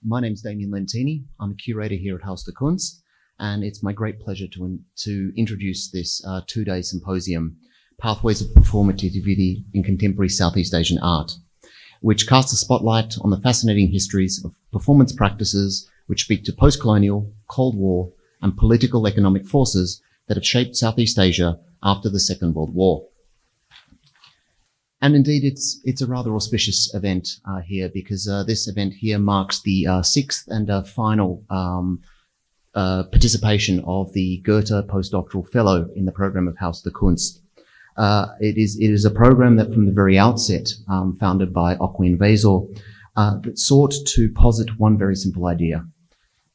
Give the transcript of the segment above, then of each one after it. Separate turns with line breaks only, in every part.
My name's Damian Lentini. I'm a curator here at Haus Kunst, and it's my great pleasure to introduce this two-day symposium, Pathways of Performativity in Contemporary Southeast Asian Art, which casts a spotlight on the fascinating histories of performance practices which speak to post-colonial, Cold War, and political economic forces that have shaped Southeast Asia after the Second World War. And indeed, it's a rather auspicious event here because this event here marks the sixth and final participation of the Goethe Postdoctoral Fellow in the program of Haus der Kunst. It is a program that from the very outset, founded by Eileen Legaspi, that sought to posit one very simple idea,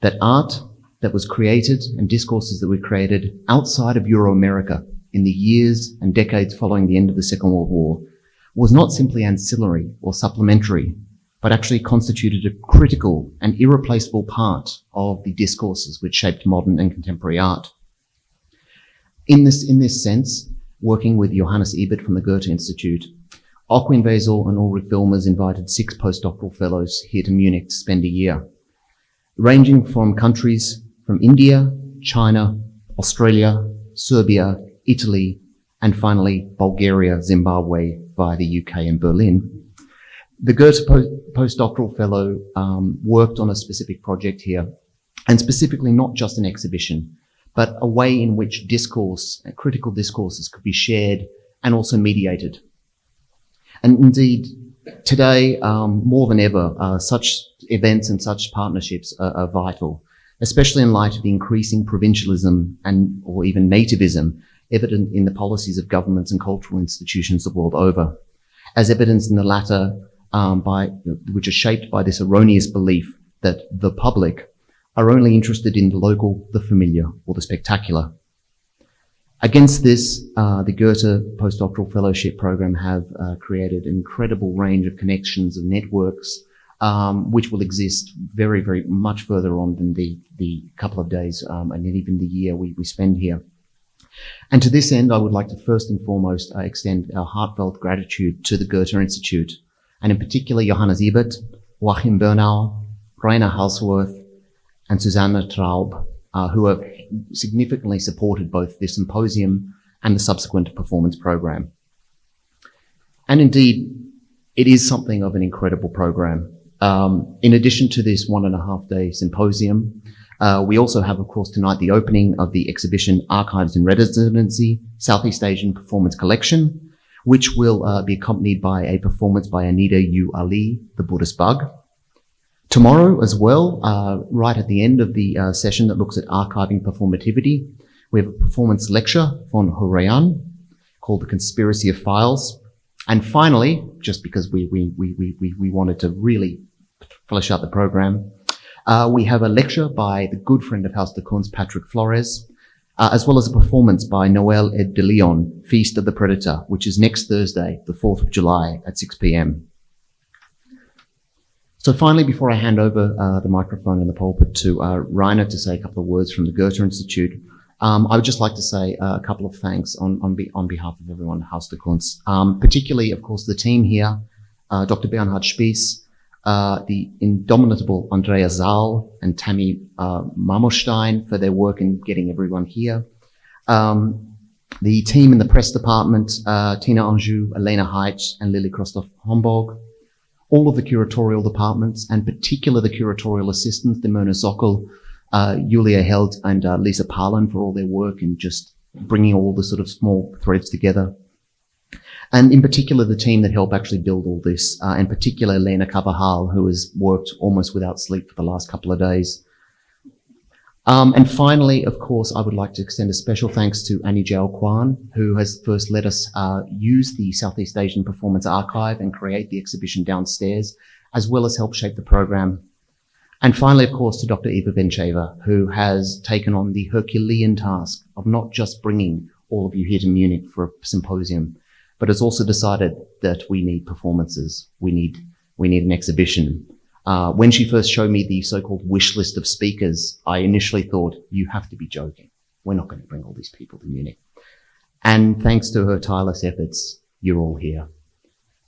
that art that was created and discourses that were created outside of Euro-America in the years and decades following the end of the Second World War was not simply ancillary or supplementary, but actually constituted a critical and irreplaceable part of the discourses which shaped modern and contemporary art. In this sense, working with Johannes Ebert from the Goethe-Institut, Eileen Legaspi and Ulrich Wilmers invited 6 postdoctoral fellows here to Munich to spend a year, ranging from countries from India, China, Australia, Serbia, Italy, and finally Bulgaria, Zimbabwe, via the UK and Berlin. The Goethe Postdoctoral Fellow worked on a specific project here, and specifically not just an exhibition, but a way in which discourse, critical discourses could be shared and also mediated. And indeed, today, more than ever, such events and such partnerships are vital, especially in light of the increasing provincialism or even nativism evident in the policies of governments and cultural institutions the world over, as evidenced in the latter which are shaped by this erroneous belief that the public are only interested in the local, the familiar, or the spectacular. Against this, the Goethe Postdoctoral Fellowship Program have created an incredible range of connections and networks, which will exist very, very much further on than the couple of days and even the year we spend here. And to this end, I would like to first and foremost extend our heartfelt gratitude to the Goethe-Institut, and in particular Johannes Ebert, Joachim Bernau, Rainer Hauswirth, and Susanne Traub, who have significantly supported both this symposium and the subsequent performance program. And indeed, it is something of an incredible program. In addition to this 1.5-day symposium, we also have, of course, tonight the opening of the exhibition Archives in Residency, Southeast Asian Performance Collection, which will be accompanied by a performance by Anita Yu Ali, The Buddhist Bug. Tomorrow as well, right at the end of the session that looks at archiving performativity, we have a performance lecture von Horayan called The Conspiracy of Files. And finally, just because we wanted to really flesh out the program, we have a lecture by the good friend of Haus der Kunst, Patrick Flores, as well as a performance by Noel Ed de Leon, Feast of the Predator, which is next Thursday, the 4th of July at 6 p.m. So finally, before I hand over the microphone and the pulpit to Rainer to say a couple of words from the Goethe-Institut, I would just like to say a couple of thanks on behalf of everyone at Haus der Kunst, particularly, of course, the team here, Dr. Bernhard Spies, the indomitable Andrea Zahl and Tammy Marmorstein for their work in getting everyone here. The team in the press department, Tina Anjou, Elena Heitz, and Lily Krostoff-Homburg. All of the curatorial departments, and particular the curatorial assistants, Demona Sokol, Julia Held, and Lisa Parlin for all their work in just bringing all the sort of small threads together. And in particular, the team that helped actually build all this, in particular, Lena Carvajal, who has worked almost without sleep for the last couple of days. And finally, of course, I would like to extend a special thanks to Annie Jao Kwan, who has first let us use the Southeast Asian Performance Archive and create the exhibition downstairs, as well as help shape the program. And finally, of course, to Dr. Eva Bentcheva, who has taken on the Herculean task of not just bringing all of you here to Munich for a symposium, but has also decided that we need performances. We need an exhibition. When she first showed me the so-called wish list of speakers, I initially thought, you have to be joking. We're not going to bring all these people to Munich. And thanks to her tireless efforts, you're all here.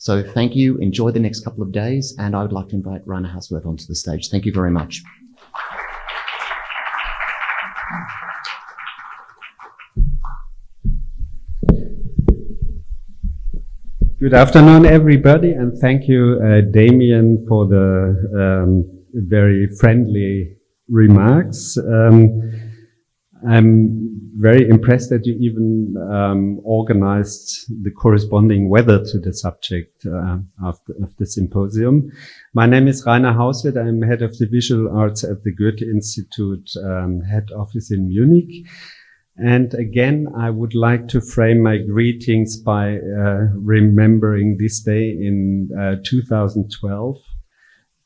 So thank you. Enjoy the next couple of days. And I would like to invite Rainer Hauswirth onto the stage. Thank you very much.
Good afternoon, everybody, and thank you, Damian, for the very friendly remarks. I'm very impressed that you even organized the corresponding weather to the subject of the symposium. My name is Rainer Hauswirth. I'm head of the visual arts at the Goethe-Institut head office in Munich. And again, I would like to frame my greetings by remembering this day in 2012,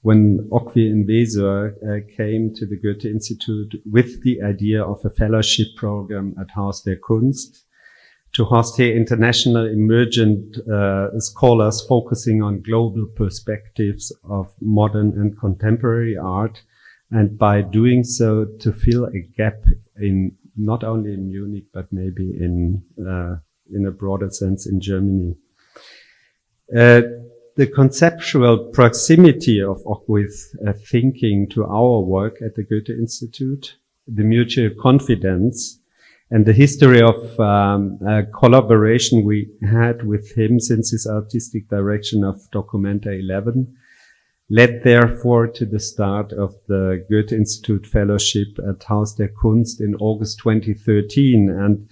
when Okwui Nvezo came to the Goethe-Institut with the idea of a fellowship program at Haus der Kunst to host here international emergent scholars focusing on global perspectives of modern and contemporary art, and by doing so to fill a gap in not only in Munich, but maybe in a broader sense in Germany. The conceptual proximity of Okwi's thinking to our work at the Goethe-Institut, the mutual confidence, and the history of collaboration we had with him since his artistic direction of Documenta 11, led therefore to the start of the Goethe-Institut Fellowship at Haus der Kunst in August 2013. And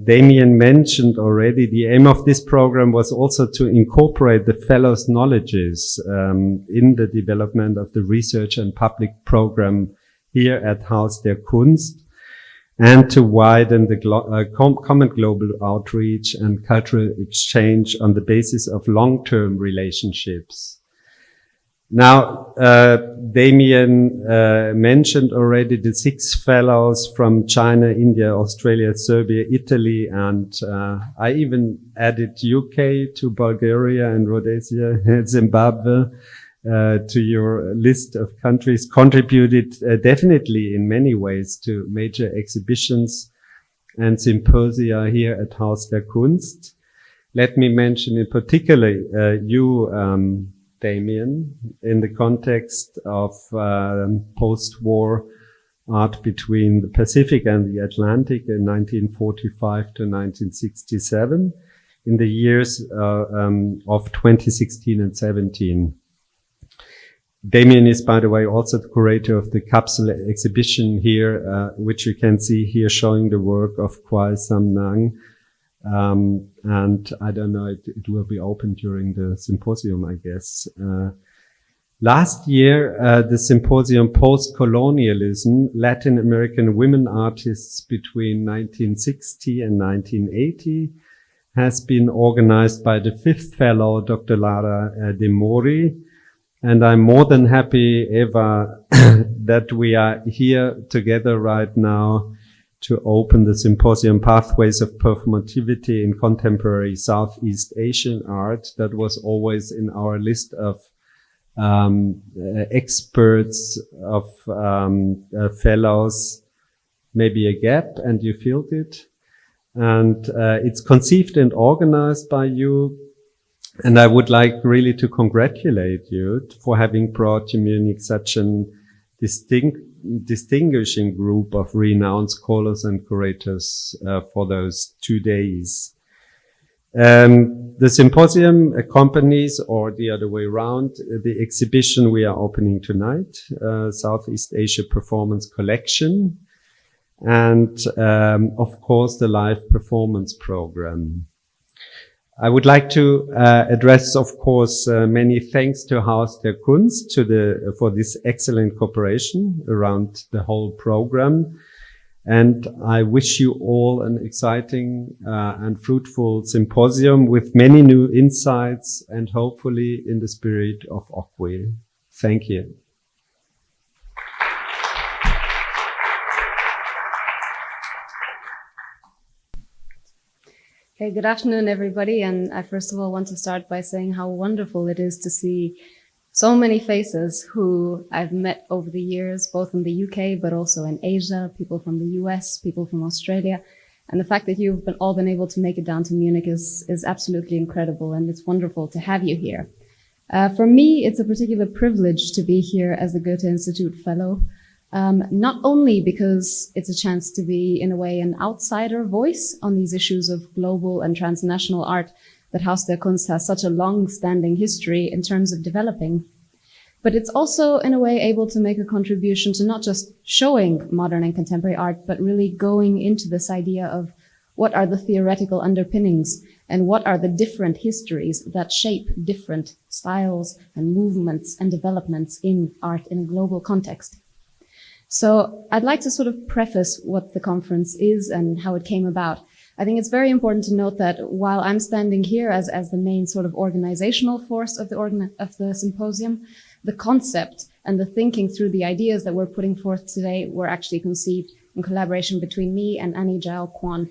Damian mentioned already the aim of this program was also to incorporate the fellows' knowledges in the development of the research and public program here at Haus der Kunst, and to widen the common global outreach and cultural exchange on the basis of long-term relationships. Now, Damian mentioned already the 6 fellows from China, India, Australia, Serbia, Italy, and I even added UK to Bulgaria and Rhodesia, Zimbabwe, to your list of countries, contributed definitely in many ways to major exhibitions and symposia here at Haus der Kunst. Let me mention in particular you, Damian, in the context of post-war art between the Pacific and the Atlantic in 1945 to 1967, in the years of 2016 and 17. Damian is, by the way, also the curator of the capsule exhibition here, which you can see here showing the work of Kwai Sam Nang. And I don't know, it will be open during the symposium, I guess. Last year, the symposium Post-Colonialism, Latin American Women Artists between 1960 and 1980, has been organized by the 5th fellow, Dr. Lara De Mori. And I'm more than happy, Eva, that we are here together right now to open the symposium Pathways of Performativity in Contemporary Southeast Asian Art. That was always in our list of experts, of fellows, maybe a gap, and you filled it. And it's conceived and organized by you. And I would like really to congratulate you for having brought to Munich such an distinguishing group of renowned scholars and curators for those 2 days. The symposium accompanies, or the other way around, the exhibition we are opening tonight, Southeast Asia Performance Collection, and of course the live performance program. I would like to address, of course, many thanks to Haus der Kunst for this excellent cooperation around the whole program. And I wish you all an exciting and fruitful symposium with many new insights and hopefully in the spirit of Okwui. Thank you.
Okay, good afternoon, everybody. And I first of all want to start by saying how wonderful it is to see so many faces who I've met over the years, both in the UK, but also in Asia, people from the US, people from Australia. And the fact that you've all been able to make it down to Munich is absolutely incredible, and it's wonderful to have you here. For me, it's a particular privilege to be here as the Goethe-Institut Fellow, not only because it's a chance to be, in a way, an outsider voice on these issues of global and transnational art that Haus der Kunst has such a long-standing history in terms of developing, but it's also, in a way, able to make a contribution to not just showing modern and contemporary art, but really going into this idea of what are the theoretical underpinnings and what are the different histories that shape different styles and movements and developments in art in a global context. So I'd like to sort of preface what the conference is and how it came about. I think it's very important to note that while I'm standing here as the main sort of organizational force of the symposium, the concept and the thinking through the ideas that we're putting forth today were actually conceived in collaboration between me and Annie Jao Kwan.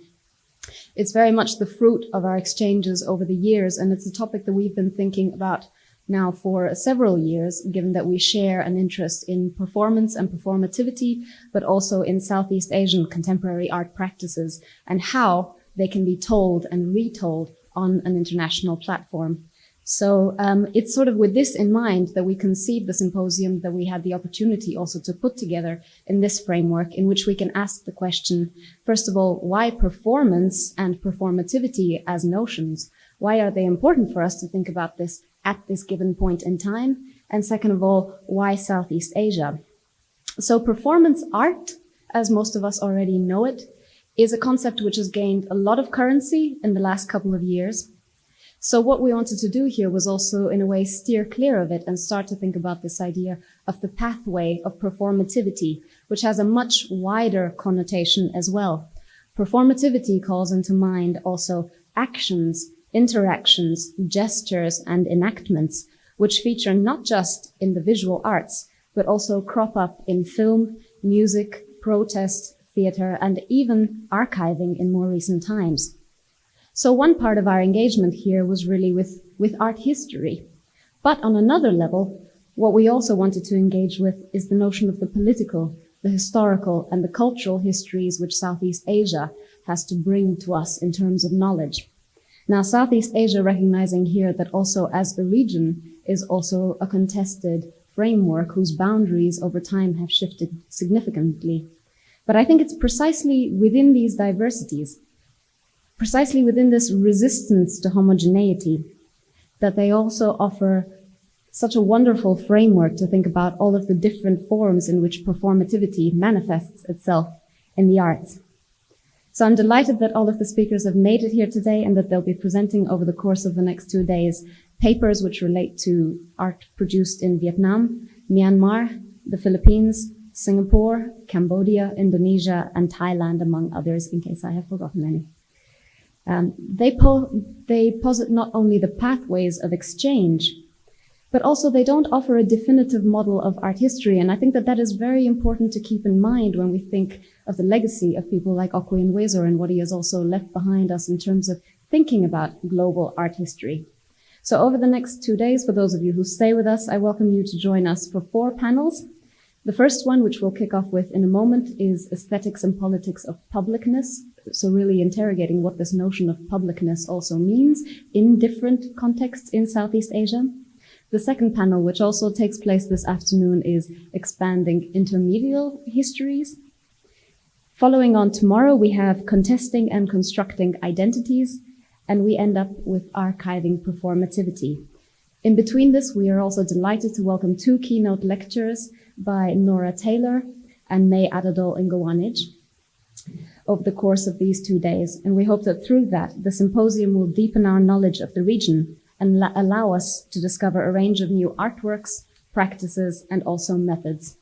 It's very much the fruit of our exchanges over the years, and it's a topic that we've been thinking about now for several years, given that we share an interest in performance and performativity, but also in Southeast Asian contemporary art practices and how they can be told and retold on an international platform. So it's sort of with this in mind that we conceived the symposium that we had the opportunity also to put together in this framework, in which we can ask the question, first of all, why performance and performativity as notions? Why are they important for us to think about this at this given point in time? And second of all, why Southeast Asia? So performance art, as most of us already know it, is a concept which has gained a lot of currency in the last couple of years. So what we wanted to do here was also, in a way, steer clear of it and start to think about this idea of the pathway of performativity, which has a much wider connotation as well. Performativity calls into mind also actions, interactions, gestures, and enactments, which feature not just in the visual arts, but also crop up in film, music, protest, theater, and even archiving in more recent times. So one part of our engagement here was really with art history. But on another level, what we also wanted to engage with is the notion of the political, the historical, and the cultural histories which Southeast Asia has to bring to us in terms of knowledge. Now, Southeast Asia, recognizing here that also as a region is also a contested framework whose boundaries over time have shifted significantly. But I think it's precisely within these diversities, precisely within this resistance to homogeneity, that they also offer such a wonderful framework to think about all of the different forms in which performativity manifests itself in the arts. So I'm delighted that all of the speakers have made it here today and that they'll be presenting over the course of the next 2 days papers which relate to art produced in Vietnam, Myanmar, the Philippines, Singapore, Cambodia, Indonesia, and Thailand, among others, in case I have forgotten any. They posit not only the pathways of exchange, but also they don't offer a definitive model of art history. And I think that that is very important to keep in mind when we think of the legacy of people like Okwui Nweso and what he has also left behind us in terms of thinking about global art history. So over the next 2 days, for those of you who stay with us, I welcome you to join us for 4 panels. The first one, which we'll kick off with in a moment, is Aesthetics and Politics of Publicness. So really interrogating what this notion of publicness also means in different contexts in Southeast Asia. The second panel, which also takes place this afternoon, is Expanding Intermedial Histories. Following on tomorrow, we have Contesting and Constructing Identities, and we end up with Archiving Performativity. In between this, we are also delighted to welcome 2 keynote lectures by Nora Taylor and May Adadol Ngowanij over the course of these 2 days. And we hope that through that, the symposium will deepen our knowledge of the region and allow us to discover a range of new artworks, practices, and also methods.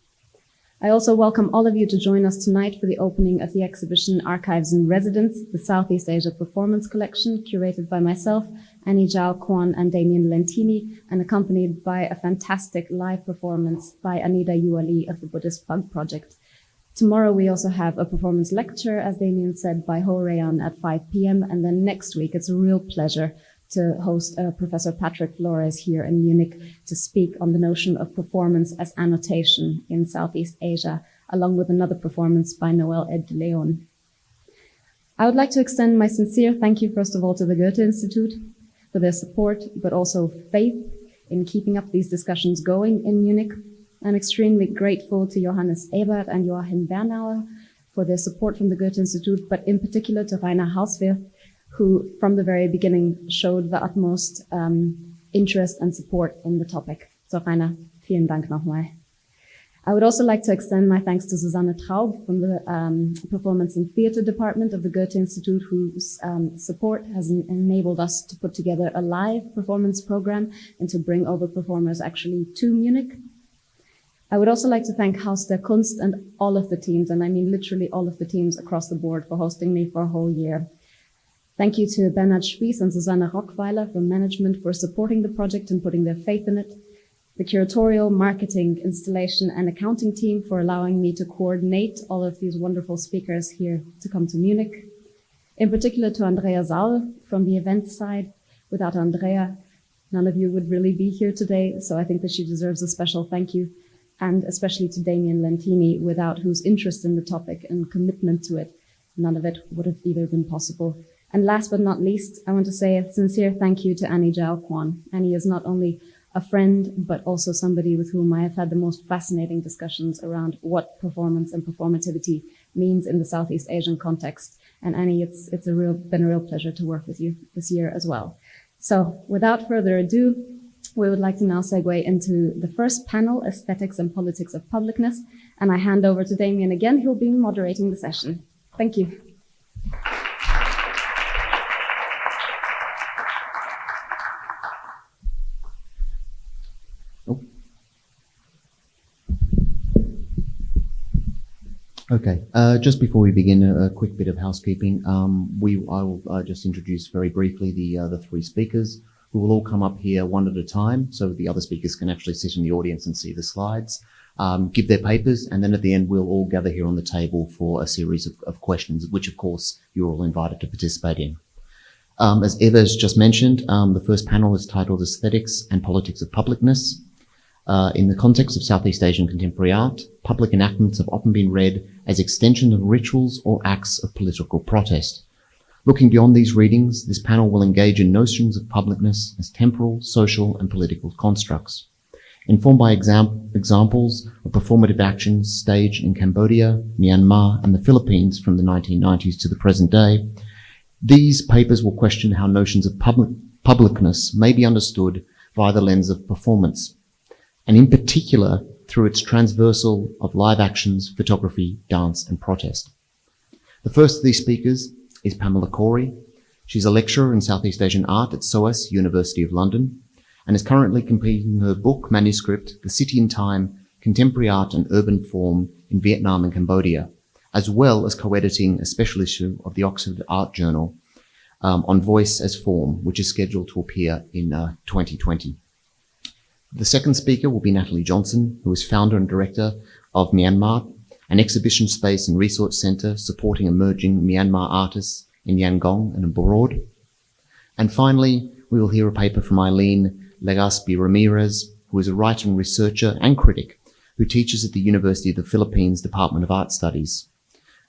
I also welcome all of you to join us tonight for the opening of the exhibition Archives in Residence, the Southeast Asia Performance Collection, curated by myself, Annie Jao Kwan, and Damian Lentini, and accompanied by a fantastic live performance by Anida Yuali of the Buddhist Pug Project. Tomorrow we also have a performance lecture, as Damian said, by Ho Rayan at 5 p.m. And then next week, it's a real pleasure to host Professor Patrick Flores here in Munich to speak on the notion of performance as annotation in Southeast Asia, along with another performance by Noel Ed de Leon. I would like to extend my sincere thank you, first of all, to the Goethe-Institut for their support, but also faith in keeping up these discussions going in Munich. I'm extremely grateful to Johannes Ebert and Joachim Bernauer for their support from the Goethe-Institut, but in particular to Rainer Hauswirth, who from the very beginning showed the utmost interest and support in the topic. So Rainer, vielen Dank nochmal. I would also like to extend my thanks to Susanne Traub from the Performance and Theatre Department of the Goethe-Institut, whose support has enabled us to put together a live performance program and to bring over performers actually to Munich. I would also like to thank Haus der Kunst and all of the teams, and I mean literally all of the teams across the board, for hosting me for a whole year. Thank you to Bernhard Spies and Susanne Rockweiler from management for supporting the project and putting their faith in it. The curatorial, marketing, installation, and accounting team for allowing me to coordinate all of these wonderful speakers here to come to Munich. In particular to Andrea Saul from the events side. Without Andrea, none of you would really be here today, so I think that she deserves a special thank you. And especially to Damian Lentini, without whose interest in the topic and commitment to it, none of it would have either been possible. And last but not least, I want to say a sincere thank you to Annie Jao Kwan. Annie is not only a friend, but also somebody with whom I have had the most fascinating discussions around what performance and performativity means in the Southeast Asian context. And Annie, it's been a real pleasure to work with you this year as well. So without further ado, we would like to now segue into the first panel, Aesthetics and Politics of Publicness. And I hand over to Damian again, who'll be moderating the session. Thank you.
Okay, just before we begin, a quick bit of housekeeping. I will just introduce very briefly the three speakers, who will all come up here one at a time, so the other speakers can actually sit in the audience and see the slides, give their papers, and then at the end we'll all gather here on the table for a series of questions, which of course you're all invited to participate in. As Eva has just mentioned, the first panel is titled Aesthetics and Politics of Publicness. In the context of Southeast Asian contemporary art, public enactments have often been read as extensions of rituals or acts of political protest. Looking beyond these readings, this panel will engage in notions of publicness as temporal, social, and political constructs. Informed by examples of performative actions staged in Cambodia, Myanmar, and the Philippines from the 1990s to the present day, these papers will question how notions of publicness may be understood via the lens of performance, and in particular through its transversal of live actions, photography, dance, and protest. The first of these speakers is Pamela Corey. She's a lecturer in Southeast Asian art at SOAS, University of London, and is currently completing her book manuscript, The City in Time, Contemporary Art and Urban Form in Vietnam and Cambodia, as well as co-editing a special issue of the Oxford Art Journal on Voice as Form, which is scheduled to appear in 2020. The second speaker will be Natalie Johnson, who is founder and director of Myanmar, an exhibition space and research center supporting emerging Myanmar artists in Yangon and abroad. And finally, we will hear a paper from Eileen Legaspi Ramirez, who is a writer and researcher and critic who teaches at the University of the Philippines Department of Art Studies.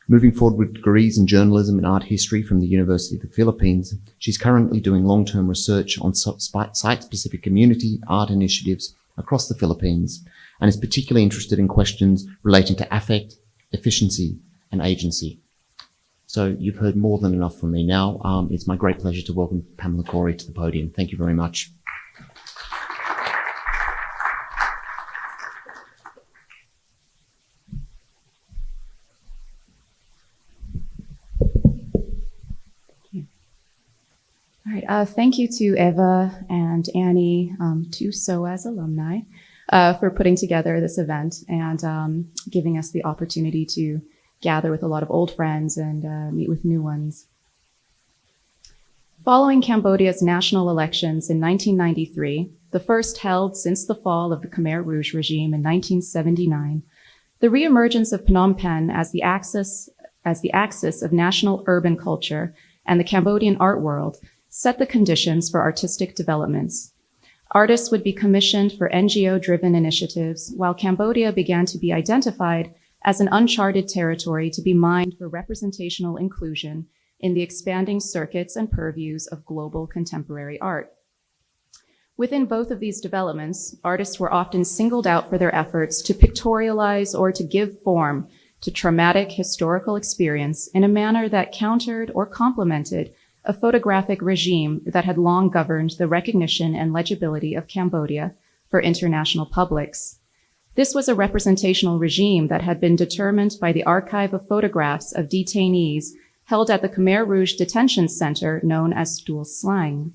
Moving forward with degrees in journalism and art history from the University of the Philippines, she's currently doing long-term research on site-specific community art initiatives across the Philippines, and is particularly interested in questions relating to affect, efficiency, and agency. So you've heard more than enough from me now. It's my great pleasure to welcome Pamela Corey to the podium. Thank you very much.
All right, thank you to Eva and Annie, two SOAS alumni, for putting together this event and giving us the opportunity to gather with a lot of old friends and meet with new ones. Following Cambodia's national elections in 1993, the first held since the fall of the Khmer Rouge regime in 1979, the reemergence of Phnom Penh as the axis of national urban culture and the Cambodian art world set the conditions for artistic developments. Artists would be commissioned for NGO-driven initiatives, while Cambodia began to be identified as an uncharted territory to be mined for representational inclusion in the expanding circuits and purviews of global contemporary art. Within both of these developments, artists were often singled out for their efforts to pictorialize or to give form to traumatic historical experience in a manner that countered or complemented a photographic regime that had long governed the recognition and legibility of Cambodia for international publics. This was a representational regime that had been determined by the archive of photographs of detainees held at the Khmer Rouge Detention Center known as Stoel Slang.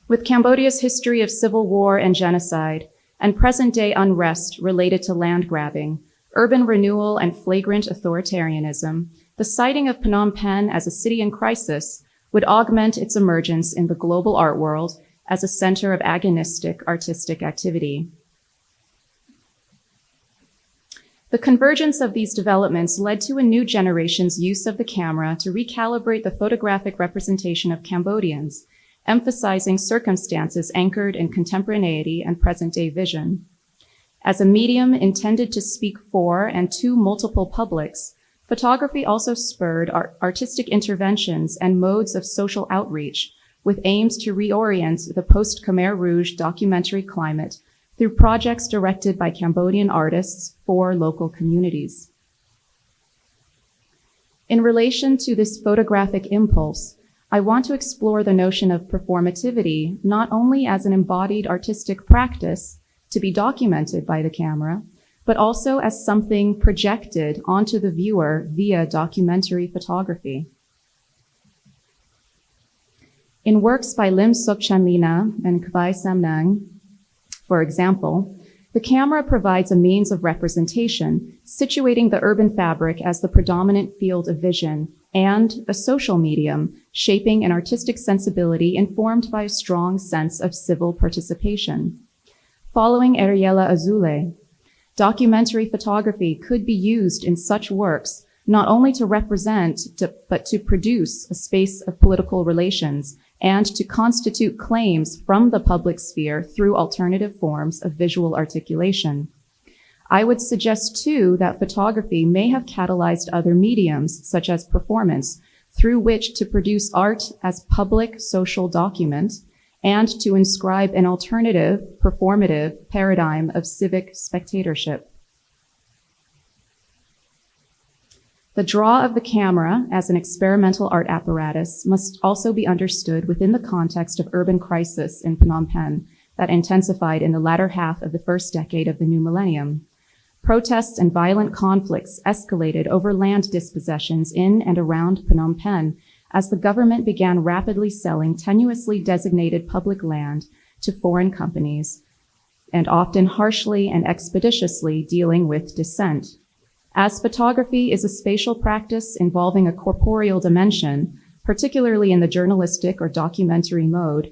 With Cambodia's history of civil war and genocide, and present-day unrest related to land grabbing, urban renewal, and flagrant authoritarianism, the sighting of Phnom Penh as a city in crisis would augment its emergence in the global art world as a center of agonistic artistic activity. The convergence of these developments led to a new generation's use of the camera to recalibrate the photographic representation of Cambodians, emphasizing circumstances anchored in contemporaneity and present-day vision. As a medium intended to speak for and to multiple publics, photography also spurred artistic interventions and modes of social outreach with aims to reorient the post-Khmer Rouge documentary climate through projects directed by Cambodian artists for local communities. In relation to this photographic impulse, I want to explore the notion of performativity not only as an embodied artistic practice to be documented by the camera, but also as something projected onto the viewer via documentary photography. In works by Lim Sukchanlina and Kvai Samnang, for example, the camera provides a means of representation, situating the urban fabric as the predominant field of vision, and a social medium, shaping an artistic sensibility informed by a strong sense of civil participation. Following Ariela Azule, documentary photography could be used in such works not only to represent, but to produce a space of political relations and to constitute claims from the public sphere through alternative forms of visual articulation. I would suggest, too, that photography may have catalyzed other mediums, such as performance, through which to produce art as public social document and to inscribe an alternative, performative paradigm of civic spectatorship. The draw of the camera as an experimental art apparatus must also be understood within the context of urban crisis in Phnom Penh that intensified in the latter half of the first decade of the new millennium. Protests and violent conflicts escalated over land dispossessions in and around Phnom Penh as the government began rapidly selling tenuously designated public land to foreign companies, and often harshly and expeditiously dealing with dissent. As photography is a spatial practice involving a corporeal dimension, particularly in the journalistic or documentary mode,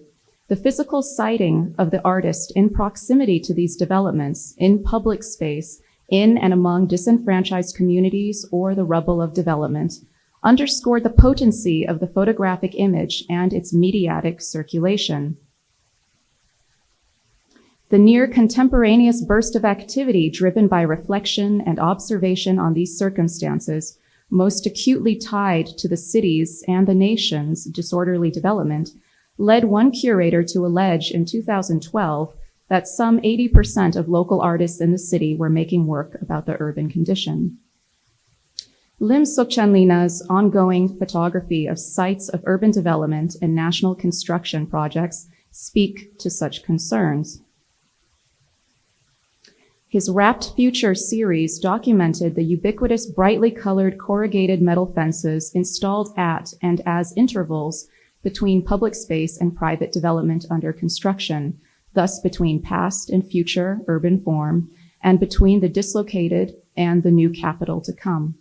the physical sighting of the artist in proximity to these developments in public space, in and among disenfranchised communities or the rubble of development, underscored the potency of the photographic image and its mediatic circulation. The near contemporaneous burst of activity driven by reflection and observation on these circumstances, most acutely tied to the city's and the nation's disorderly development, led one curator to allege in 2012 that some 80% of local artists in the city were making work about the urban condition. Lim Sukchanlina's ongoing photography of sites of urban development and national construction projects speak to such concerns. His Wrapped Future series documented the ubiquitous brightly colored corrugated metal fences installed at and as intervals between public space and private development under construction, thus between past and future urban form, and between the dislocated and the new capital to come.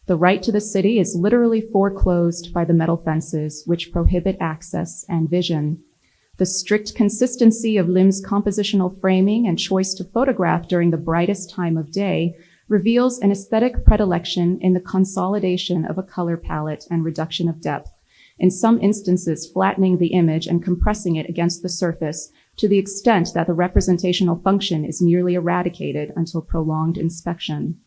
The right to the city is literally foreclosed by the metal fences, which prohibit access and vision. The strict consistency of Lim's compositional framing and choice to photograph during the brightest time of day reveals an aesthetic predilection in the consolidation of a color palette and reduction of depth, in some instances flattening the image and compressing it against the surface to the extent that the representational function is nearly eradicated until prolonged inspection.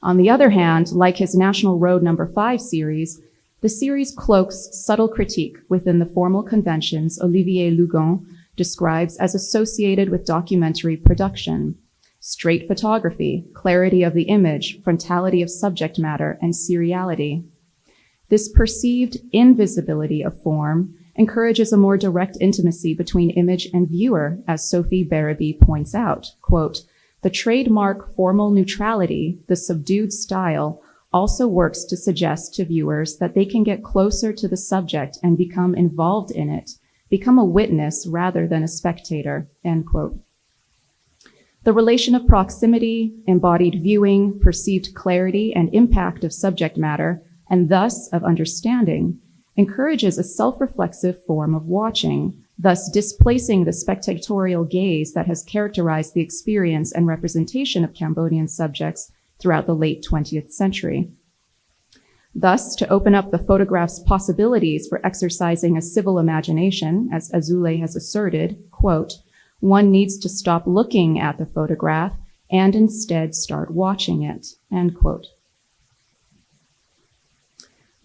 On the other hand, like his National Road No. 5 series, the series cloaks subtle critique within the formal conventions Olivier Lugon describes as associated with documentary production: straight photography, clarity of the image, frontality of subject matter, and seriality. This perceived invisibility of form encourages a more direct intimacy between image and viewer, as Sophie Barabee points out. Quote, "The trademark formal neutrality, the subdued style, also works to suggest to viewers that they can get closer to the subject and become involved in it, become a witness rather than a spectator," end quote. The relation of proximity, embodied viewing, perceived clarity, and impact of subject matter, and thus of understanding, encourages a self-reflexive form of watching, thus displacing the spectatorial gaze that has characterized the experience and representation of Cambodian subjects throughout the late 20th century. Thus, to open up the photograph's possibilities for exercising a civil imagination, as Azoulay has asserted, quote, "One needs to stop looking at the photograph and instead start watching it," end quote.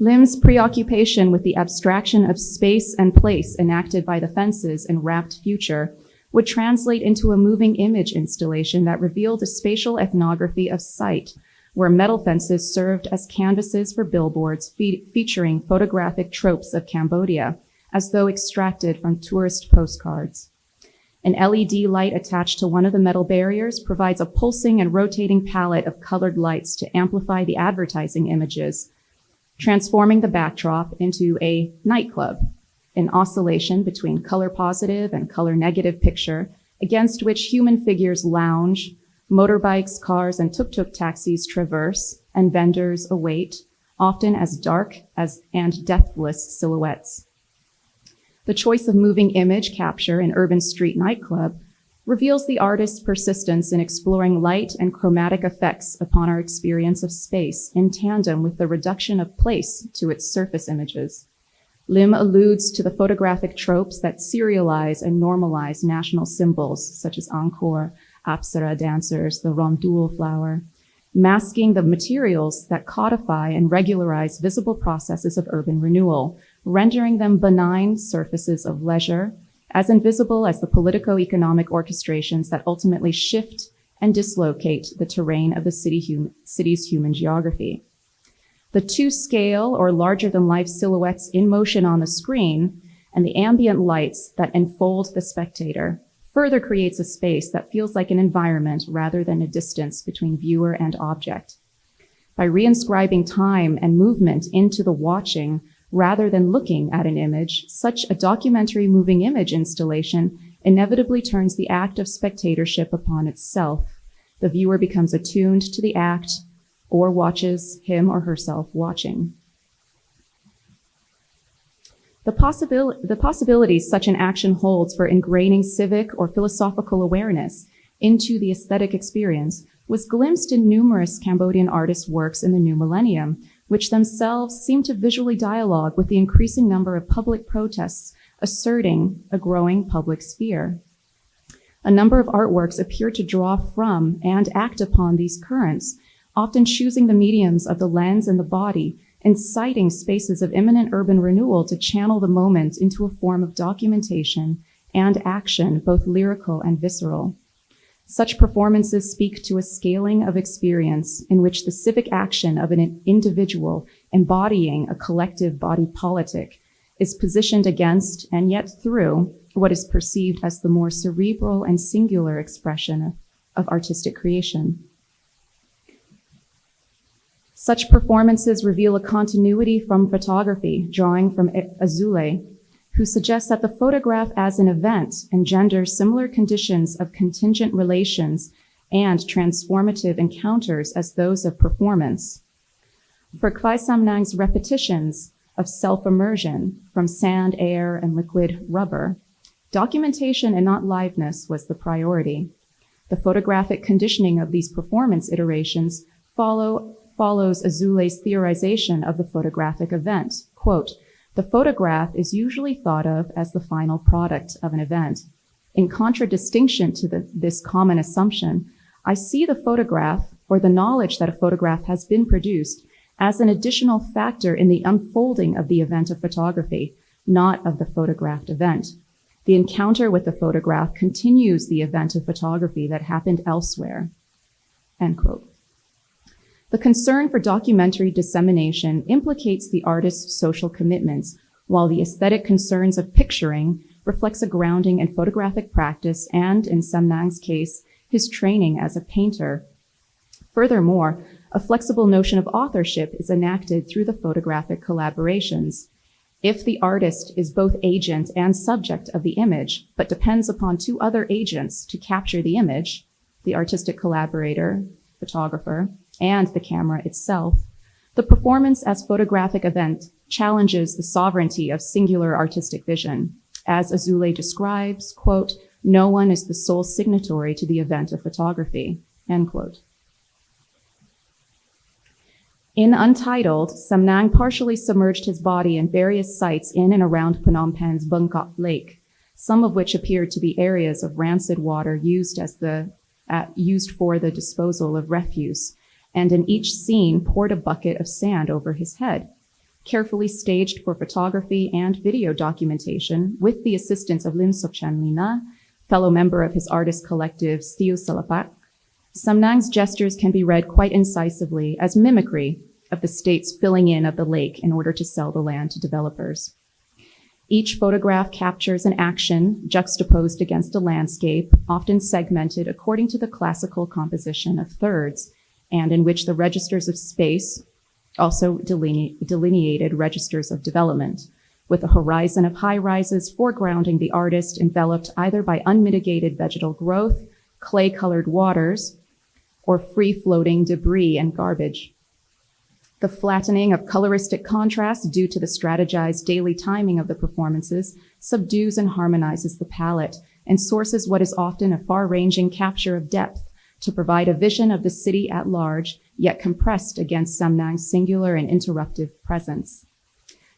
Lim's preoccupation with the abstraction of space and place enacted by the fences in Wrapped Future would translate into a moving image installation that revealed a spatial ethnography of sight, where metal fences served as canvases for billboards featuring photographic tropes of Cambodia, as though extracted from tourist postcards. An LED light attached to one of the metal barriers provides a pulsing and rotating palette of colored lights to amplify the advertising images, transforming the backdrop into a nightclub, an oscillation between color positive and color negative picture against which human figures lounge, motorbikes, cars, and tuk-tuk taxis traverse, and vendors await, often as dark and depthless silhouettes. The choice of moving image capture in urban street nightclub reveals the artist's persistence in exploring light and chromatic effects upon our experience of space in tandem with the reduction of place to its surface images. Lim alludes to the photographic tropes that serialize and normalize national symbols such as Angkor, Apsara dancers, the rondul flower, masking the materials that codify and regularize visible processes of urban renewal, rendering them benign surfaces of leisure, as invisible as the politico-economic orchestrations that ultimately shift and dislocate the terrain of the city's human geography. The two-scale or larger-than-life silhouettes in motion on the screen and the ambient lights that enfold the spectator further creates a space that feels like an environment rather than a distance between viewer and object. By reinscribing time and movement into the watching rather than looking at an image, such a documentary moving image installation inevitably turns the act of spectatorship upon itself. The viewer becomes attuned to the act or watches him or herself watching. The possibilities such an action holds for ingraining civic or philosophical awareness into the aesthetic experience was glimpsed in numerous Cambodian artists' works in the new millennium, which themselves seem to visually dialogue with the increasing number of public protests asserting a growing public sphere. A number of artworks appear to draw from and act upon these currents, often choosing the mediums of the lens and the body, inciting spaces of imminent urban renewal to channel the moment into a form of documentation and action, both lyrical and visceral. Such performances speak to a scaling of experience in which the civic action of an individual embodying a collective body politic is positioned against and yet through what is perceived as the more cerebral and singular expression of artistic creation. Such performances reveal a continuity from photography, drawing from Azoulay, who suggests that the photograph as an event engenders similar conditions of contingent relations and transformative encounters as those of performance. For Kwai Samnang's repetitions of self-immersion from sand, air, and liquid rubber, documentation and not liveness was the priority. The photographic conditioning of these performance iterations follows Azoulay's theorization of the photographic event. Quote, "The photograph is usually thought of as the final product of an event. In contradistinction to this common assumption, I see the photograph or the knowledge that a photograph has been produced as an additional factor in the unfolding of the event of photography, not of the photographed event. The encounter with the photograph continues the event of photography that happened elsewhere." End quote. The concern for documentary dissemination implicates the artist's social commitments, while the aesthetic concerns of picturing reflects a grounding in photographic practice and, in Samnang's case, his training as a painter. Furthermore, a flexible notion of authorship is enacted through the photographic collaborations. If the artist is both agent and subject of the image, but depends upon two other agents to capture the image, the artistic collaborator, photographer, and the camera itself, the performance as photographic event challenges the sovereignty of singular artistic vision. As Azule describes, quote, "No one is the sole signatory to the event of photography," end quote. In Untitled, Samnang partially submerged his body in various sites in and around Phnom Penh's Bangkok Lake, some of which appeared to be areas of rancid water used for the disposal of refuse, and in each scene poured a bucket of sand over his head. Carefully staged for photography and video documentation with the assistance of Lim Sokchan Lina, fellow member of his artist collective Stiu Salapak, Samnang's gestures can be read quite incisively as mimicry of the state's filling in of the lake in order to sell the land to developers. Each photograph captures an action juxtaposed against a landscape, often segmented according to the classical composition of thirds, and in which the registers of space also delineated registers of development, with a horizon of high-rises foregrounding the artist enveloped either by unmitigated vegetal growth, clay-colored waters, or free-floating debris and garbage. The flattening of coloristic contrasts due to the strategized daily timing of the performances subdues and harmonizes the palette and sources what is often a far-ranging capture of depth to provide a vision of the city at large, yet compressed against Samnang's singular and interruptive presence.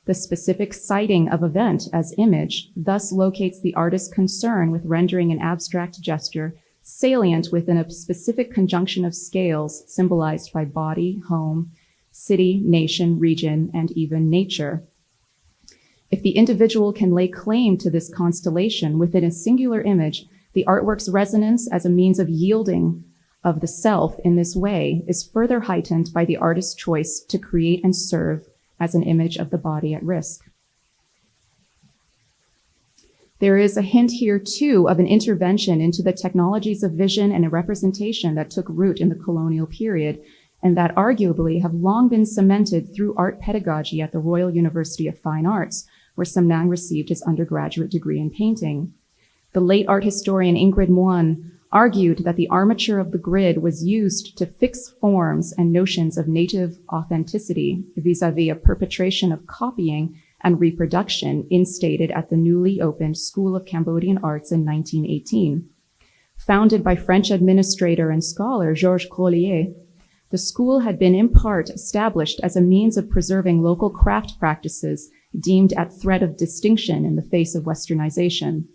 The specific sighting of event as image thus locates the artist's concern with rendering an abstract gesture salient within a specific conjunction of scales symbolized by body, home, city, nation, region, and even nature. If the individual can lay claim to this constellation within a singular image, the artwork's resonance as a means of yielding of the self in this way is further heightened by the artist's choice to create and serve as an image of the body at risk. There is a hint here, too, of an intervention into the technologies of vision and representation that took root in the colonial period, and that arguably have long been cemented through art pedagogy at the Royal University of Fine Arts, where Samnang received his undergraduate degree in painting. The late art historian Ingrid Muan argued that the armature of the grid was used to fix forms and notions of native authenticity vis-a-vis a perpetration of copying and reproduction instated at the newly opened School of Cambodian Arts in 1918. Founded by French administrator and scholar Georges Collier, the school had been in part established as a means of preserving local craft practices deemed at threat of distinction in the face of westernization.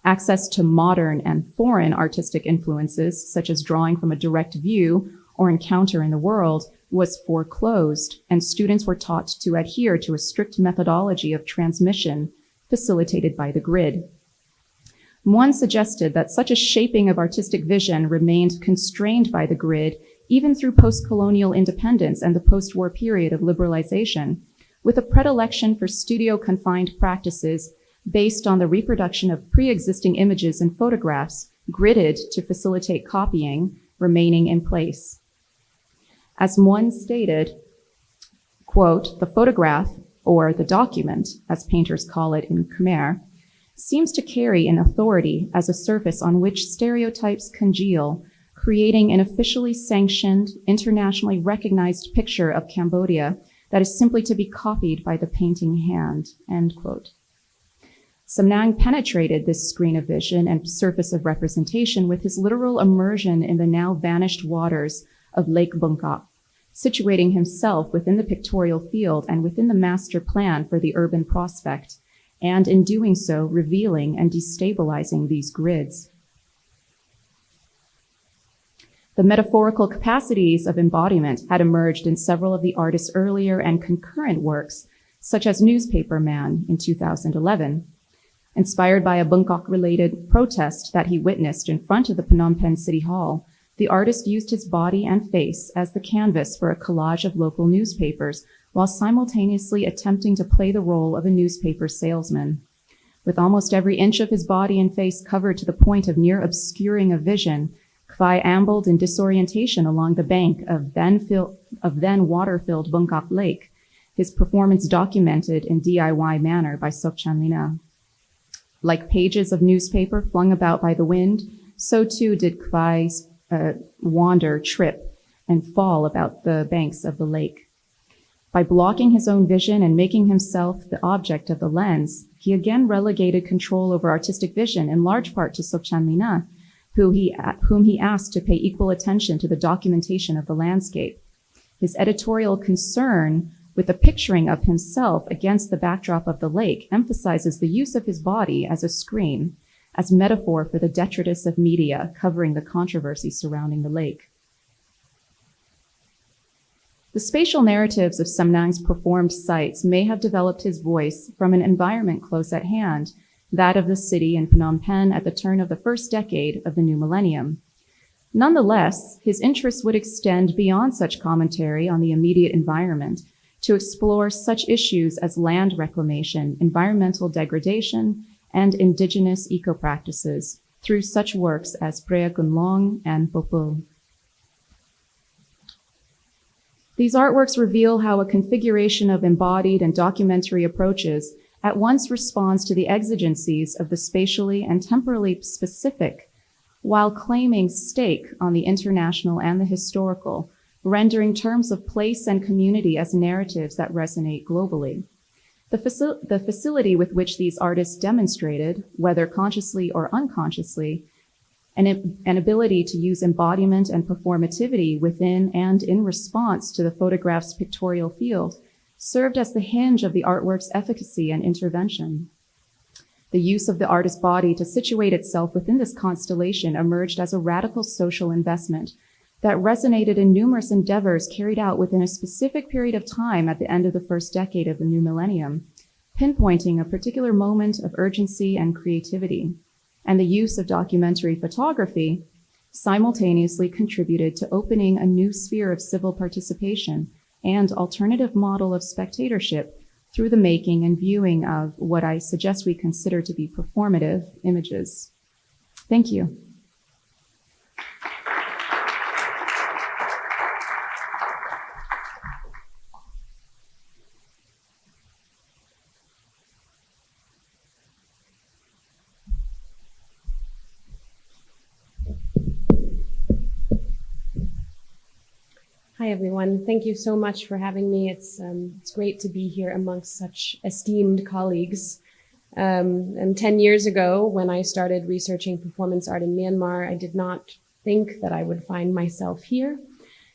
Access to modern and foreign artistic influences, such as drawing from a direct view or encounter in the world, was foreclosed, and students were taught to adhere to a strict methodology of transmission facilitated by the grid. Muan suggested that such a shaping of artistic vision remained constrained by the grid even through post-colonial independence and the post-war period of liberalization, with a predilection for studio-confined practices based on the reproduction of pre-existing images and photographs gridded to facilitate copying remaining in place. As Muan stated, quote, "The photograph, or the document, as painters call it in Khmer, seems to carry an authority as a surface on which stereotypes congeal, creating an officially sanctioned, internationally recognized picture of Cambodia that is simply to be copied by the painting hand," end quote. Samnang penetrated this screen of vision and surface of representation with his literal immersion in the now vanished waters of Lake Bangkok, situating himself within the pictorial field and within the master plan for the urban prospect, and in doing so, revealing and destabilizing these grids. The metaphorical capacities of embodiment had emerged in several of the artist's earlier and concurrent works, such as Newspaper Man in 2011. Inspired by a Bangkok-related protest that he witnessed in front of the Phnom Penh City Hall, the artist used his body and face as the canvas for a collage of local newspapers, while simultaneously attempting to play the role of a newspaper salesman. With almost every inch of his body and face covered to the point of near obscuring of vision, Khwai ambled in disorientation along the bank of then water-filled Bangkok Lake, his performance documented in DIY manner by Sokchan Lina. Like pages of newspaper flung about by the wind, so too did Khwai's wander, trip, and fall about the banks of the lake. By blocking his own vision and making himself the object of the lens, he again relegated control over artistic vision in large part to Sokchan Lina, whom he asked to pay equal attention to the documentation of the landscape. His editorial concern with the picturing of himself against the backdrop of the lake emphasizes the use of his body as a screen, as metaphor for the detritus of media covering the controversy surrounding the lake. The spatial narratives of Samnang's performed sites may have developed his voice from an environment close at hand, that of the city in Phnom Penh at the turn of the first decade of the new millennium. Nonetheless, his interests would extend beyond such commentary on the immediate environment to explore such issues as land reclamation, environmental degradation, and indigenous eco-practices through such works as Prea Kunlong and Popul. These artworks reveal how a configuration of embodied and documentary approaches at once responds to the exigencies of the spatially and temporally specific, while claiming stake on the international and the historical, rendering terms of place and community as narratives that resonate globally. The facility with which these artists demonstrated, whether consciously or unconsciously, an ability to use embodiment and performativity within and in response to the photograph's pictorial field served as the hinge of the artwork's efficacy and intervention. The use of the artist's body to situate itself within this constellation emerged as a radical social investment that resonated in numerous endeavors carried out within a specific period of time at the end of the first decade of the new millennium, pinpointing a particular moment of urgency and creativity. And the use of documentary photography simultaneously contributed to opening a new sphere of civil participation and alternative model of spectatorship through the making and viewing of what I suggest we consider to be performative images. Thank you.
Hi, everyone. Thank you so much for having me. It's great to be here amongst such esteemed colleagues. And 10 years ago, when I started researching performance art in Myanmar, I did not think that I would find myself here.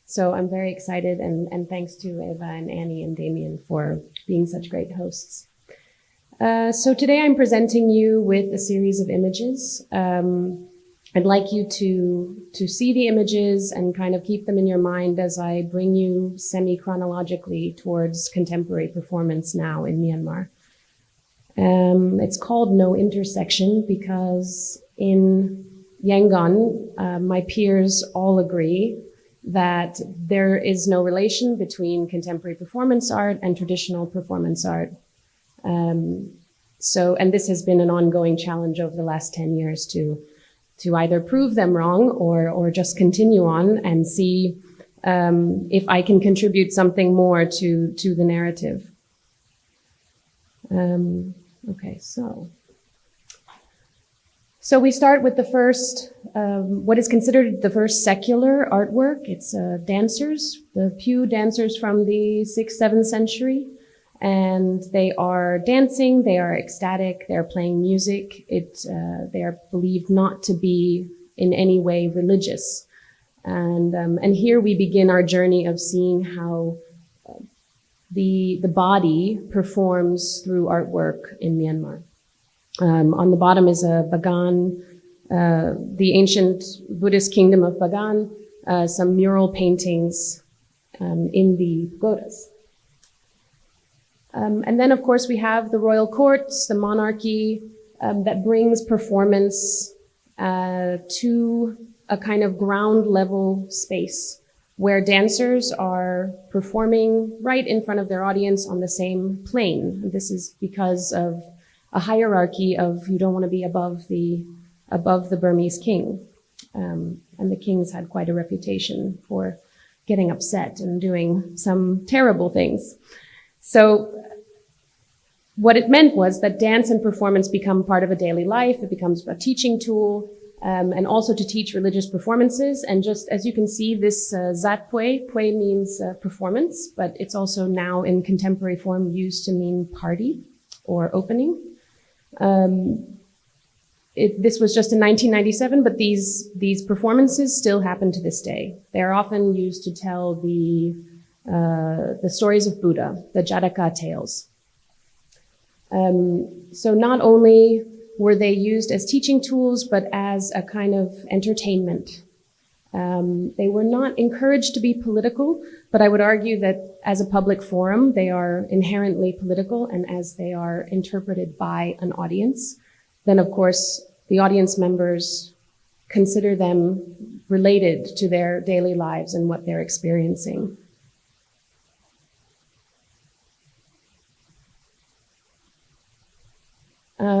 So I'm very excited, and thanks to Eva and Annie and Damian for being such great hosts. So today I'm presenting you with a series of images. I'd like you to see the images and kind of keep them in your mind as I bring you semi-chronologically towards contemporary performance now in Myanmar. It's called No Intersection because in Yangon, my peers all agree that there is no relation between contemporary performance art and traditional performance art. And this has been an ongoing challenge over the last 10 years to either prove them wrong or just continue on and see if I can contribute something more to the narrative. Okay, so we start with the first, what is considered the first secular artwork. It's dancers, the Pew dancers from the 6th, 7th century. And they are dancing, they are ecstatic, they are playing music. They are believed not to be in any way religious. And here we begin our journey of seeing how the body performs through artwork in Myanmar. On the bottom is a Bagan, the ancient Buddhist kingdom of Bagan, some mural paintings in the pagodas. And then, of course, we have the royal courts, the monarchy, that brings performance to a kind of ground level space where dancers are performing right in front of their audience on the same plane. This is because of a hierarchy of you don't want to be above the Burmese king. And the kings had quite a reputation for getting upset and doing some terrible things. So what it meant was that dance and performance become part of a daily life. It becomes a teaching tool, and also to teach religious performances. And just as you can see, this zatpue, pue means performance, but it's also now in contemporary form used to mean party or opening. This was just in 1997, but these performances still happen to this day. They are often used to tell the stories of Buddha, the Jataka tales. So not only were they used as teaching tools, but as a kind of entertainment. They were not encouraged to be political, but I would argue that as a public forum, they are inherently political, and as they are interpreted by an audience, then of course the audience members consider them related to their daily lives and what they're experiencing.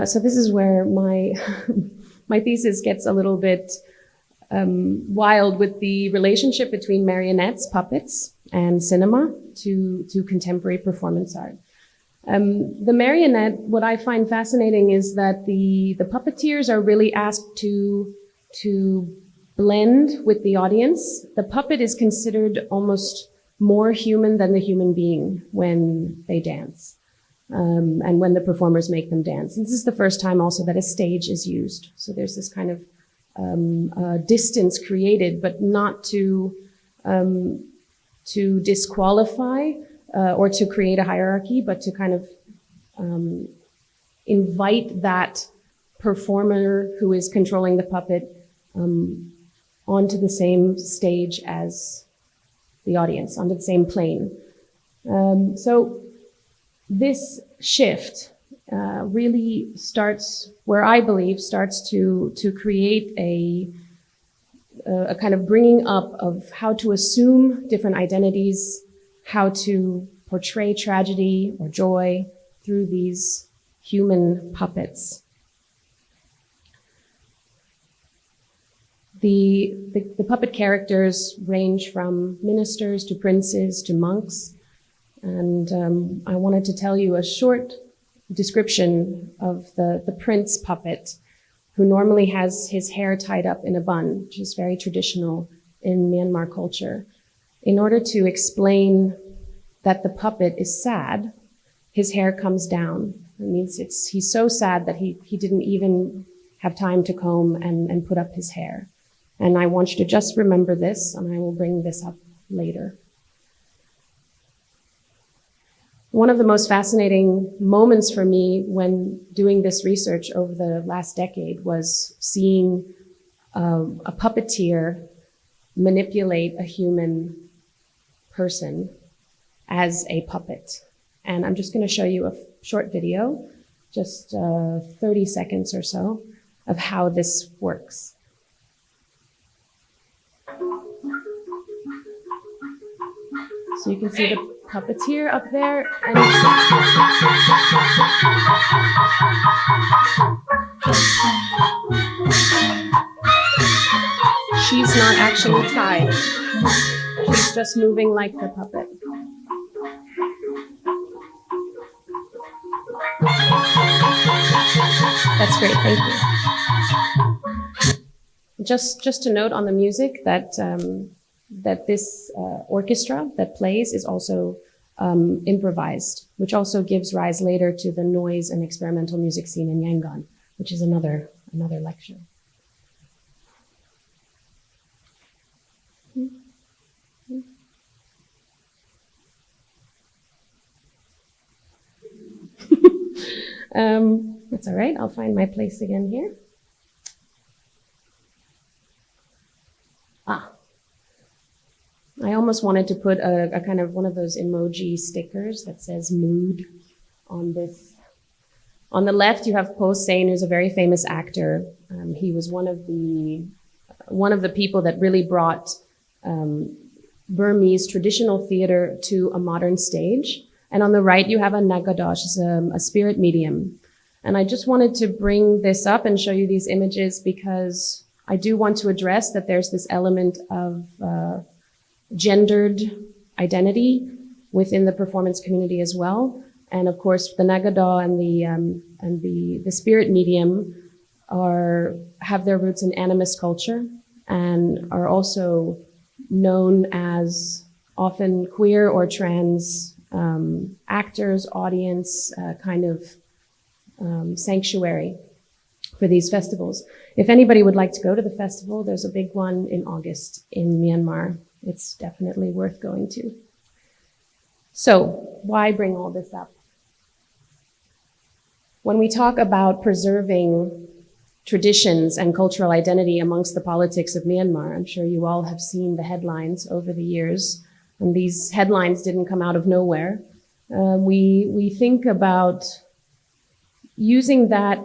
So this is where my my thesis gets a little bit wild with the relationship between marionettes, puppets, and cinema to contemporary performance art. The marionette, what I find fascinating is that the puppeteers are really asked to blend with the audience. The puppet is considered almost more human than the human being when they dance. And when the performers make them dance. And this is the first time also that a stage is used. So there's this kind of distance created, but not to disqualify or to create a hierarchy, but to kind of invite that performer who is controlling the puppet onto the same stage as the audience, onto the same plane. So this shift really starts where I believe starts to create a kind of bringing up of how to assume different identities, how to portray tragedy or joy through these human puppets. The puppet characters range from ministers to princes to monks. And I wanted to tell you a short description of the prince puppet, who normally has his hair tied up in a bun, which is very traditional in Myanmar culture. In order to explain that the puppet is sad, his hair comes down. It means he's so sad that he didn't even have time to comb and put up his hair. And I want you to just remember this, and I will bring this up later. One of the most fascinating moments for me when doing this research over the last decade was seeing a puppeteer manipulate a human person as a puppet. And I'm just going to show you a short video, just 30 seconds or so, of how this works. So you can see the puppeteer up there, and she's not actually tied. She's just moving like the puppet. That's great, thank you. Just to note on the music that that this orchestra that plays is also improvised, which also gives rise later to the noise and experimental music scene in Yangon, which is another lecture. That's all right, I'll find my place again here. I almost wanted to put a kind of one of those emoji stickers that says mood on this. On the left, you have Po Sein, who's a very famous actor. He was one of the people that really brought Burmese traditional theater to a modern stage. And on the right, you have a Nagadosh, a spirit medium. And I just wanted to bring this up and show you these images because I do want to address that there's this element of gendered identity within the performance community as well. And of course, the Nagada and the spirit medium have their roots in animist culture and are also known as often queer or trans actors, audience, kind of sanctuary for these festivals. If anybody would like to go to the festival, there's a big one in August in Myanmar. It's definitely worth going to. So, why bring all this up? When we talk about preserving traditions and cultural identity amongst the politics of Myanmar, I'm sure you all have seen the headlines over the years, and these headlines didn't come out of nowhere. We think about using that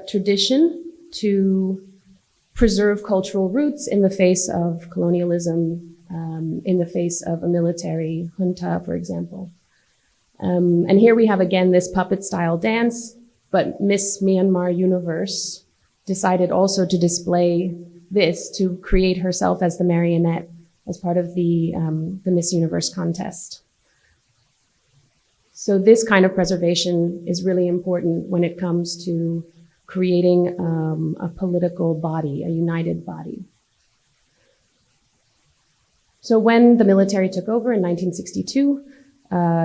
tradition to preserve cultural roots in the face of colonialism, in the face of a military junta, for example. And here we have again this puppet-style dance, but Miss Myanmar Universe decided also to display this, to create herself as the marionette as part of the Miss Universe contest. So this kind of preservation is really important when it comes to creating a political body, a united body. So when the military took over in 1962,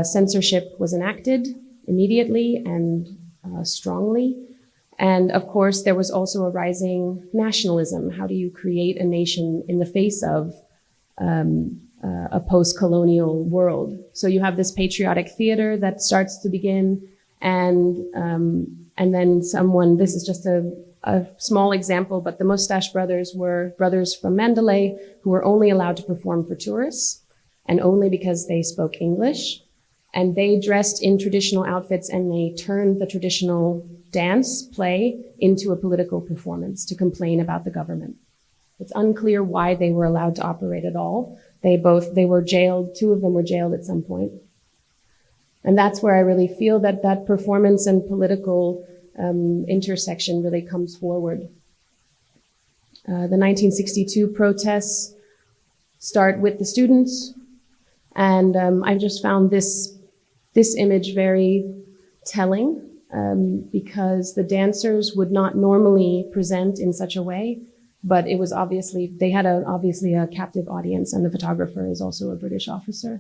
censorship was enacted immediately and strongly. And of course, there was also a rising nationalism. How do you create a nation in the face of a post-colonial world? So you have this patriotic theater that starts to begin, and then someone, this is just a small example, but the Mustache Brothers were brothers from Mandalay who were only allowed to perform for tourists and only because they spoke English. And they dressed in traditional outfits and they turned the traditional dance play into a political performance to complain about the government. It's unclear why they were allowed to operate at all. They were jailed, 2 of them were jailed at some point. And that's where I really feel that that performance and political intersection really comes forward. The 1962 protests start with the students, and I just found this image very telling because the dancers would not normally present in such a way, but it was obviously, they had obviously a captive audience, and the photographer is also a British officer.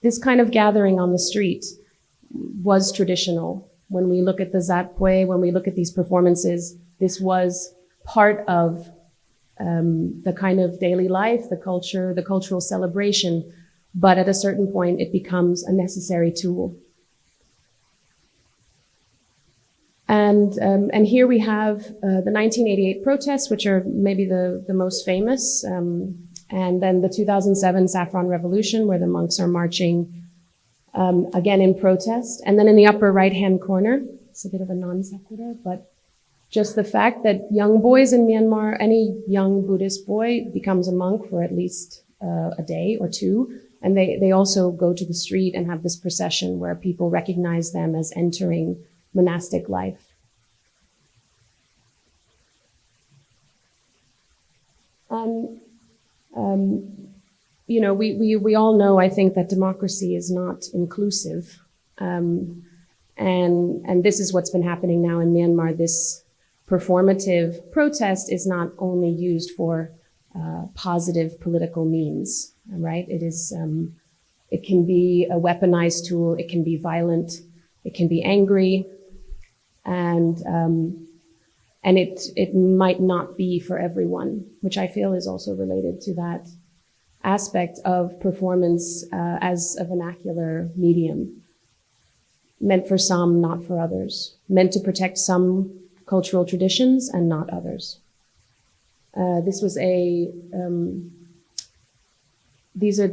This kind of gathering on the street was traditional. When we look at the Zatpwe, when we look at these performances, this was part of the kind of daily life, the culture, the cultural celebration, but at a certain point it becomes a necessary tool. And here we have the 1988 protests, which are maybe the most famous, and then the 2007 Saffron Revolution, where the monks are marching again in protest. And then in the upper right-hand corner, it's a bit of a non sequitur, but just the fact that young boys in Myanmar, any young Buddhist boy becomes a monk for at least a day or 2. And they also go to the street and have this procession where people recognize them as entering monastic life. You know, we all know, I think, that democracy is not inclusive. And this is what's been happening now in Myanmar. This performative protest is not only used for positive political means, right? It is, it can be a weaponized tool. It can be violent. It can be angry. And it might not be for everyone, which I feel is also related to that aspect of performance as a vernacular medium, meant for some, not for others, meant to protect some cultural traditions and not others. This was these are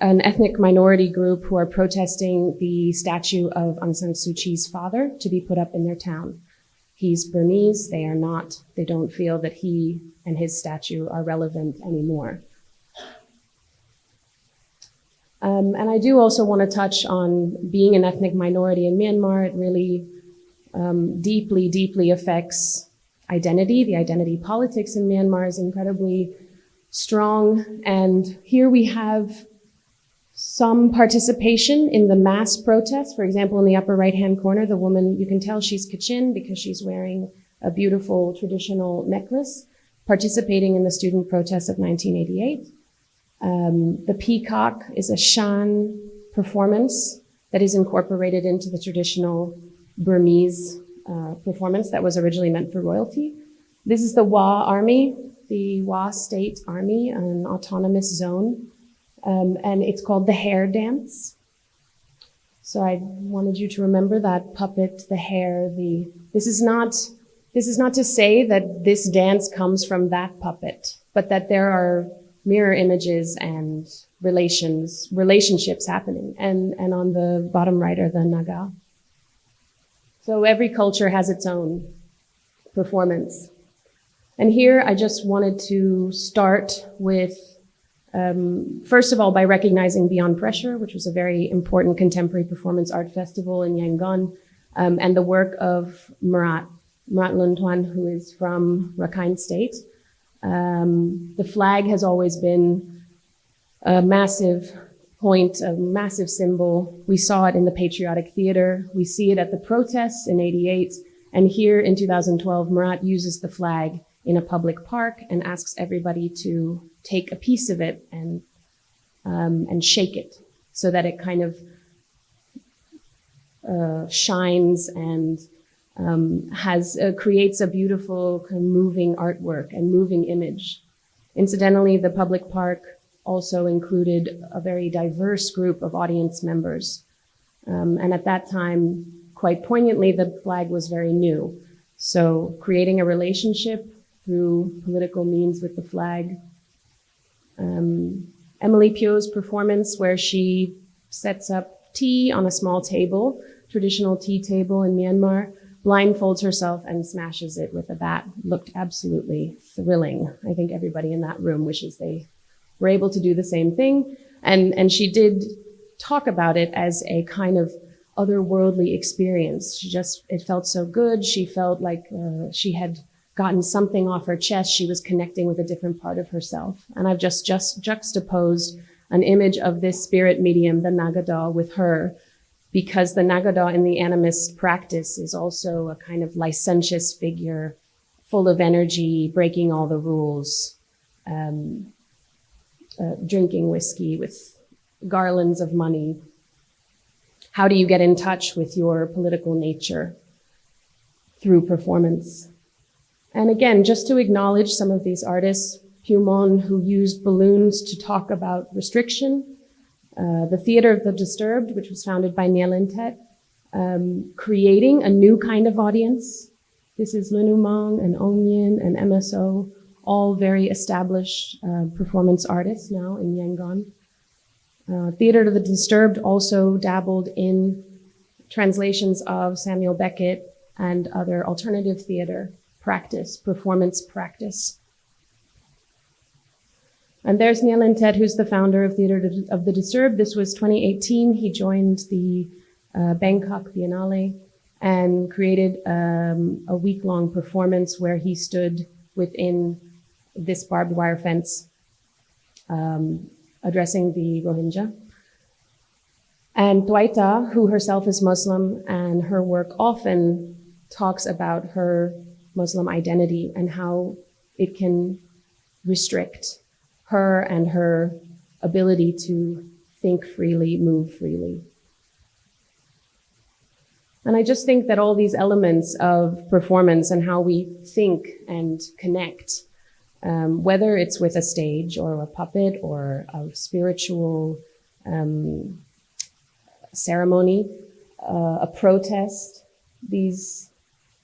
an ethnic minority group who are protesting the statue of Aung San Suu Kyi's father to be put up in their town. He's Burmese. They don't feel that he and his statue are relevant anymore. And I do also want to touch on being an ethnic minority in Myanmar. It really deeply, deeply affects identity. The identity politics in Myanmar is incredibly strong. And here we have some participation in the mass protests. For example, in the upper right-hand corner, the woman, you can tell she's Kachin because she's wearing a beautiful traditional necklace, participating in the student protests of 1988. The peacock is a Shan performance that is incorporated into the traditional Burmese performance that was originally meant for royalty. This is the Wa Army, the Wa State Army, an autonomous zone, and it's called the Hare Dance. So I wanted you to remember that puppet, the hare. This is not to say that this dance comes from that puppet, but that there are mirror images and relationships happening. And on the bottom right are the Naga. So every culture has its own performance. And here I just wanted to start with, first of all, by recognizing Beyond Pressure, which was a very important contemporary performance art festival in Yangon, and the work of Murat Luntuan, who is from Rakhine State. The flag has always been a massive point, a massive symbol. We saw it in the Patriotic Theater. We see it at the protests in '88. And here in 2012, Murat uses the flag in a public park and asks everybody to take a piece of it and shake it so that it kind of shines and creates a beautiful kind of moving artwork and moving image. Incidentally, the public park also included a very diverse group of audience members. And at that time, quite poignantly, the flag was very new. So creating a relationship through political means with the flag. Emily Pyo's performance where she sets up tea on a small table, traditional tea table in Myanmar, blindfolds herself and smashes it with a bat, looked absolutely thrilling. I think everybody in that room wishes they were able to do the same thing. And she did talk about it as a kind of otherworldly experience. It felt so good. She felt like she had gotten something off her chest. She was connecting with a different part of herself. And I've just juxtaposed an image of this spirit medium, the Nagada, with her, because the Nagada in the animist practice is also a kind of licentious figure, full of energy, breaking all the rules, drinking whiskey with garlands of money. How do you get in touch with your political nature? Through performance. And again, just to acknowledge some of these artists, Pumon, who used balloons to talk about restriction, the Theater of the Disturbed, which was founded by Nielintet, creating a new kind of audience. This is Lunumang and Ongyin and MSO, all very established performance artists now in Yangon. Theater of the Disturbed also dabbled in translations of Samuel Beckett and other alternative theater practice, performance practice. And there's Nielintet, who's the founder of Theater of the Disturbed. This was 2018. He joined the Bangkok Biennale and created a week-long performance where he stood within this barbed wire fence addressing the Rohingya. And Twaita, who herself is Muslim, and her work often talks about her Muslim identity and how it can restrict her and her ability to think freely, move freely. And I just think that all these elements of performance and how we think and connect, whether it's with a stage or a puppet or a spiritual ceremony, a protest, these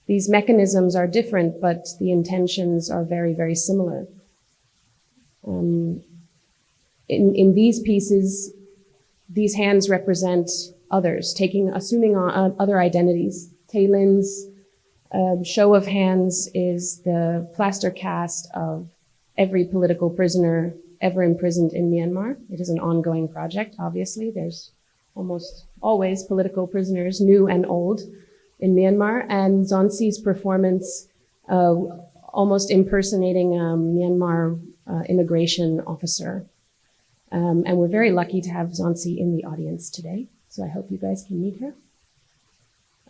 mechanisms are different, but the intentions are very, very similar. in these pieces, these hands represent others, assuming on other identities. Thaylin's show of hands is the plaster cast of every political prisoner ever imprisoned in Myanmar. It is an ongoing project, obviously. There's almost always political prisoners, new and old, in Myanmar. And Zonsi's performance, almost impersonating a Myanmar immigration officer. And we're very lucky to have Zonsi in the audience today. So I hope you guys can meet her.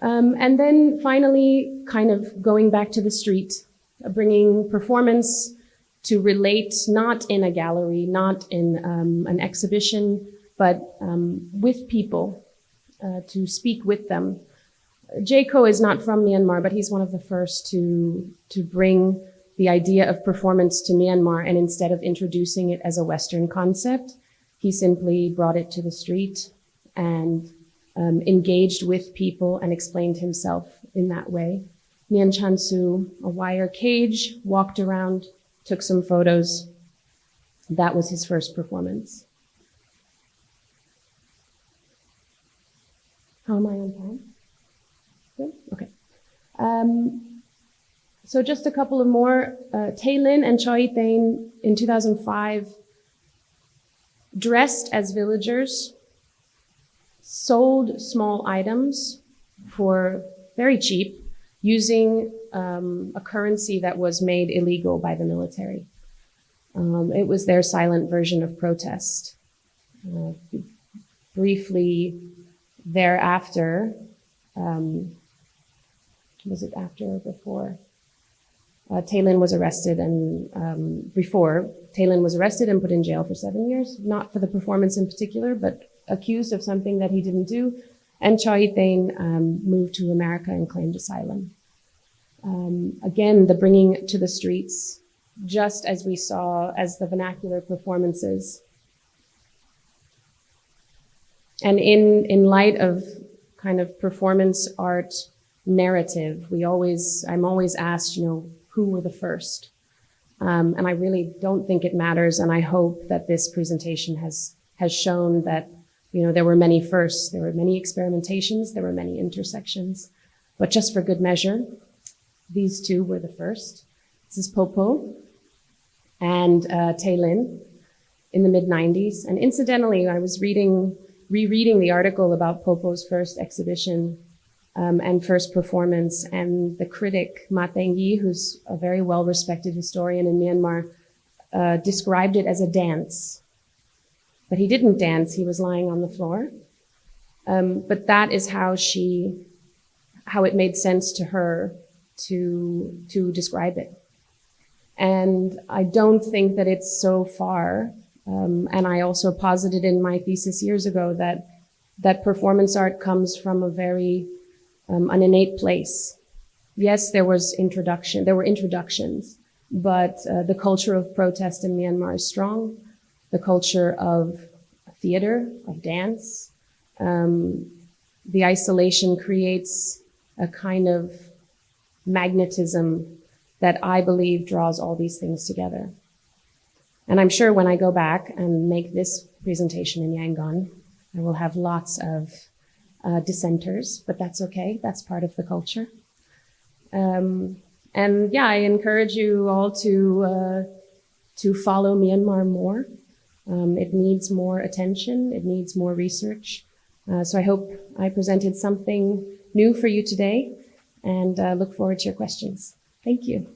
And then finally, kind of going back to the street, bringing performance to relate not in a gallery, not in an exhibition, but with people, to speak with them. Jaco is not from Myanmar, but he's one of the first to bring the idea of performance to Myanmar, and instead of introducing it as a Western concept, he simply brought it to the street and engaged with people and explained himself in that way. Nyan Chansu, a wire cage, walked around, took some photos. That was his first performance. How am I on time? Good? Okay. So just a couple of more. Thaylin and Choi Thain in 2005 dressed as villagers, sold small items for very cheap, using a currency that was made illegal by the military. It was their silent version of protest. Briefly thereafter, was it after or before? Thaylin was arrested, and before, Thaylin was arrested and put in jail for 7 years, not for the performance in particular, but accused of something that he didn't do. And Choi Thain moved to America and claimed asylum. Again, the bringing to the streets, just as we saw as the vernacular performances. And in light of kind of performance art narrative, I'm always asked, who were the first? And I really don't think it matters, and I hope that this presentation has shown that, there were many firsts, there were many experimentations, there were many intersections, but just for good measure, these two were the first. This is Popo and Thaylin in the mid-90s. And incidentally, I was rereading the article about Popo's first exhibition and first performance, and the critic Ma Teng-yi, who's a very well-respected historian in Myanmar, described it as a dance. But he didn't dance, he was lying on the floor. But that is how it made sense to her to describe it. And I don't think that it's so far, and I also posited in my thesis years ago that performance art comes from a very an innate place. Yes, there were introductions, but the culture of protest in Myanmar is strong. The culture of theater, of dance. The isolation creates a kind of magnetism that I believe draws all these things together. And I'm sure when I go back and make this presentation in Yangon, I will have lots of dissenters, but that's okay. That's part of the culture. And yeah, I encourage you all to follow Myanmar more. It needs more attention. It needs more research. So I hope I presented something new for you today, and look forward to your questions. Thank you.